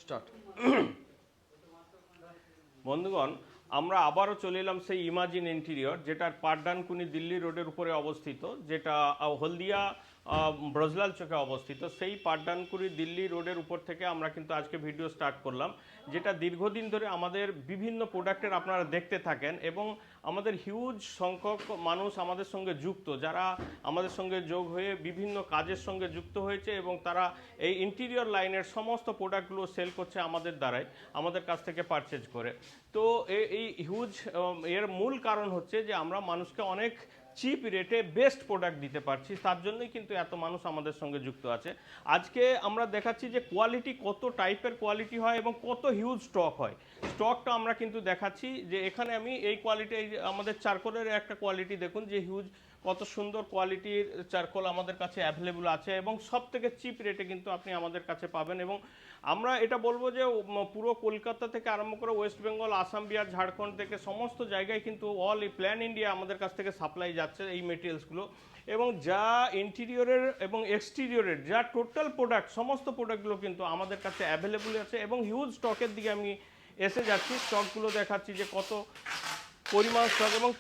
Start. বন্ধুগণ, আমরা আবারও চলে এলাম সেই ইমাজিন ইন্টেরিয়র, যেটার পাঠদানকুনি দিল্লি রোডের উপরে অবস্থিত, যেটা হলদিয়া ব্রজলাল চকে অবস্থিত। সেই পাঠদানকুনি দিল্লি রোডের উপর থেকে আমরা কিন্তু আজকে ভিডিও স্টার্ট করলাম, যেটা দীর্ঘদিন ধরে আমাদের বিভিন্ন প্রোডাক্টের আপনারা দেখতে থাকেন এবং আমাদের হিউজ সংখ্যক মানুষ আমাদের সঙ্গে যুক্ত, যারা আমাদের সঙ্গে যোগ হয়ে বিভিন্ন কাজের সঙ্গে যুক্ত হয়েছে এবং তারা এই ইন্টেরিয়র লাইনের সমস্ত প্রোডাক্টগুলো সেল করছে আমাদের দ্বারাই, আমাদের কাছ থেকে পারচেজ করে। তো এই হিউজ এর মূল কারণ হচ্ছে যে আমরা মানুষকে অনেক চিপ রেটে বেস্ট প্রোডাক্ট দিতে পারছি, তার জন্যই কিন্তু এত মানুষ আমাদের সঙ্গে যুক্ত আছে। আজকে আমরা দেখাচ্ছি যে কোয়ালিটি, কত টাইপের কোয়ালিটি হয় এবং কত হিউজ স্টক হয়। স্টকটা আমরা কিন্তু দেখাচ্ছি, যে এখানে আমি এই কোয়ালিটি, আমাদের চারকোলের একটা কোয়ালিটি দেখুন, যে হিউজ কত সুন্দর কোয়ালিটির চারকোল আমাদের কাছে অ্যাভেলেবল আছে এবং সব থেকে চিপ রেটে কিন্তু আপনি আমাদের কাছে পাবেন। এবং আমরা এটা বলবো যে পুরো কলকাতা থেকে আরম্ভ করে ওয়েস্ট বেঙ্গল, আসাম, বিহার, ঝাড়খণ্ড থেকে সমস্ত জায়গায় কিন্তু অল প্ল্যান ইন্ডিয়া আমাদের কাছ থেকে সাপ্লাই যাচ্ছে এই মেটেরিয়ালসগুলো। এবং যা ইন্টেরিয়রের এবং এক্সটেরিয়রের যা টোটাল প্রোডাক্ট, সমস্ত প্রোডাক্টগুলো কিন্তু আমাদের কাছে অ্যাভেলেবল আছে এবং হিউজ স্টকের দিকে আমি এসে যাচ্ছি। স্টকগুলো দেখাচ্ছি যে কত পরিমাণ স্টক এবং